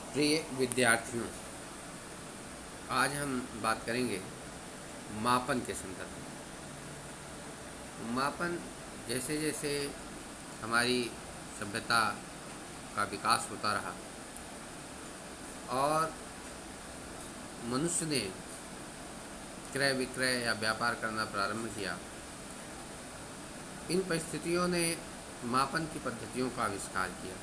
प्रिय विद्यार्थियों, आज हम बात करेंगे मापन के संदर्भ में। मापन जैसे जैसे हमारी सभ्यता का विकास होता रहा और मनुष्य ने क्रय विक्रय या व्यापार करना प्रारंभ किया, इन परिस्थितियों ने मापन की पद्धतियों का आविष्कार किया।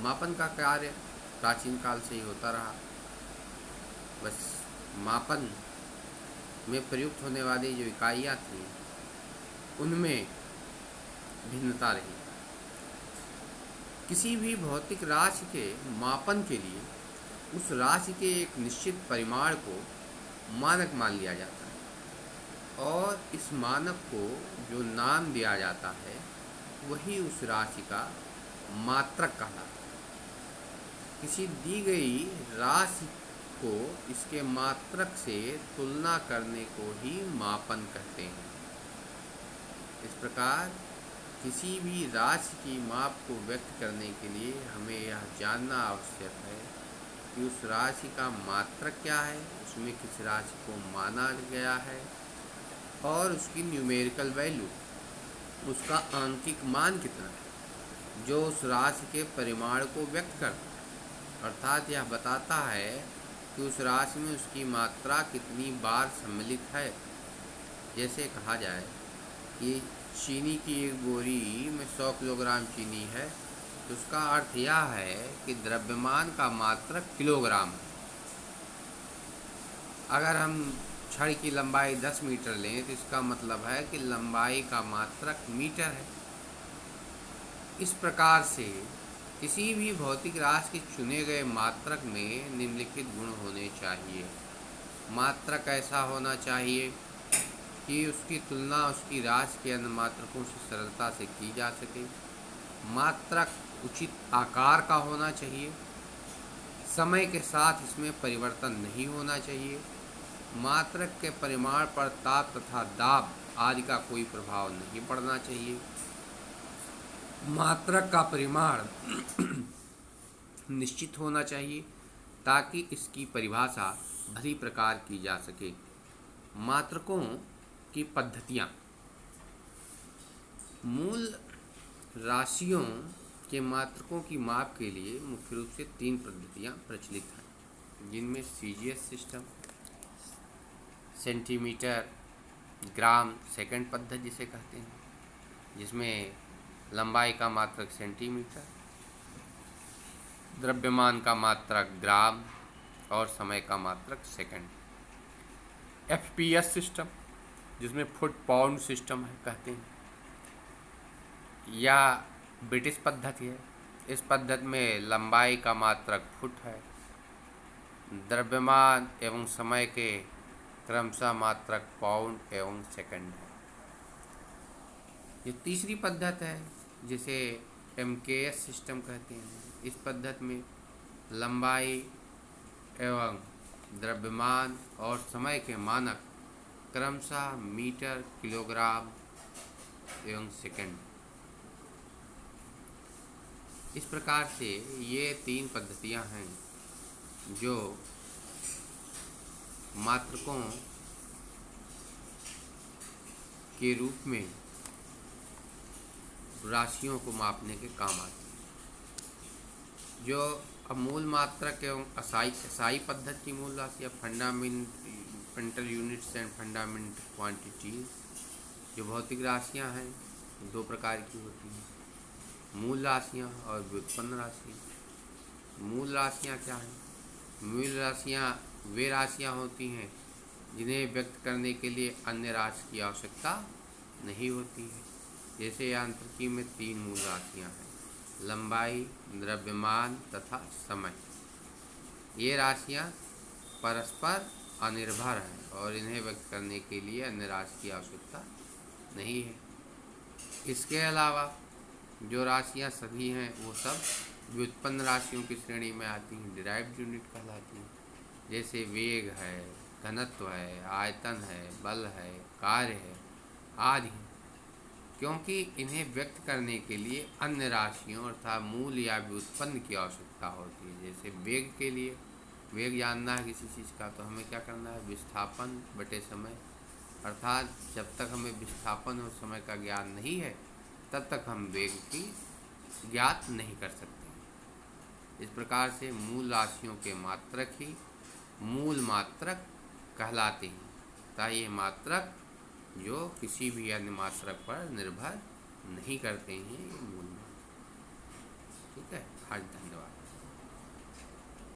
मापन का कार्य प्राचीन काल से ही होता रहा, बस मापन में प्रयुक्त होने वाली जो इकाइयाँ थीं उनमें भिन्नता रही। किसी भी भौतिक राशि के मापन के लिए उस राशि के एक निश्चित परिमाण को मानक मान लिया जाता है और इस मानक को जो नाम दिया जाता है वही उस राशि का मात्रक कहलाता है। किसी दी गई राशि को इसके मात्रक से तुलना करने को ही मापन कहते हैं। इस प्रकार किसी भी राशि की माप को व्यक्त करने के लिए हमें यह जानना आवश्यक है कि उस राशि का मात्रक क्या है, उसमें किस राशि को माना गया है और उसकी न्यूमेरिकल वैल्यू, उसका आंकिक मान कितना है जो उस राशि के परिमाण को व्यक्त करता है। अर्थात यह बताता है कि उस राशि में उसकी मात्रा कितनी बार सम्मिलित है। जैसे कहा जाए कि चीनी की एक बोरी में 100 किलोग्राम चीनी है, तो उसका अर्थ यह है कि द्रव्यमान का मात्रक किलोग्राम है। अगर हम छड़ की लंबाई 10 मीटर लें तो इसका मतलब है कि लंबाई का मात्रक मीटर है। इस प्रकार से किसी भी भौतिक राशि के चुने गए मात्रक में निम्नलिखित गुण होने चाहिए। मात्रक ऐसा होना चाहिए कि उसकी तुलना उसकी राशि के अन्य मात्रकों से सरलता से की जा सके। मात्रक उचित आकार का होना चाहिए। समय के साथ इसमें परिवर्तन नहीं होना चाहिए। मात्रक के परिमाण पर ताप तथा दाब आदि का कोई प्रभाव नहीं पड़ना चाहिए। मात्रक का परिमाण निश्चित होना चाहिए ताकि इसकी परिभाषा भली प्रकार की जा सके। मात्रकों की पद्धतियाँ। मूल राशियों के मात्रकों की माप के लिए मुख्य रूप से 3 पद्धतियाँ प्रचलित हैं, जिनमें CGS system, centimetre, gram second पद्धति जिसे कहते हैं, जिसमें लंबाई का मात्रक सेंटीमीटर, द्रव्यमान का मात्रक ग्राम और समय का मात्रक सेकंड। एफपीएस सिस्टम, जिसमें फुट पाउंड सिस्टम है कहते हैं, या ब्रिटिश पद्धति है। इस पद्धति में लंबाई का मात्रक फुट है, द्रव्यमान एवं समय के क्रमशः मात्रक पाउंड एवं सेकंड है। ये तीसरी पद्धति है जिसे एमकेएस सिस्टम कहते हैं। इस पद्धति में लंबाई एवं द्रव्यमान और समय के मानक क्रमशः मीटर, किलोग्राम एवं सेकंड। इस प्रकार से ये 3 पद्धतियां हैं जो मात्रकों के रूप में राशियों को मापने के काम आती हैं। जो अब मूल मात्रक एवं असाई पद्धति की मूल राशियाँ, fundamental units and fundamental quantities, जो भौतिक राशियाँ हैं 2 प्रकार की होती हैं, मूल राशियाँ और व्युत्पन्न राशियाँ। मूल राशियाँ क्या हैं? मूल राशियाँ वे राशियाँ होती हैं जिन्हें व्यक्त करने के लिए अन्य राशि की आवश्यकता नहीं होती है। जैसे यांत्रिकी में 3 मूल राशियाँ हैं, लंबाई, द्रव्यमान तथा समय। ये राशियाँ परस्पर अनिर्भर हैं और इन्हें व्यक्त करने के लिए अन्य राशि की आवश्यकता नहीं है। इसके अलावा जो राशियाँ सभी हैं वो सब व्युत्पन्न राशियों की श्रेणी में आती हैं, डिराइव्ड यूनिट कहलाती हैं। जैसे वेग है, घनत्व है, आयतन है, बल है, कार्य है आदि। क्योंकि इन्हें व्यक्त करने के लिए अन्य राशियों अर्थात मूल या व्युत्पन्न की आवश्यकता होती है। जैसे वेग के लिए, वेग जानना है किसी चीज़ का तो हमें क्या करना है, विस्थापन बटे समय, अर्थात जब तक हमें विस्थापन और समय का ज्ञान नहीं है तब तक हम वेग की ज्ञात नहीं कर सकते। इस प्रकार से मूल राशियों के मात्रक ही मूल मात्रक कहलाते हैं, तथा ये मात्रक जो किसी भी अन्य मात्रक पर निर्भर नहीं करते हैं, ये मूल मात्रक। ठीक है, आज धन्यवाद।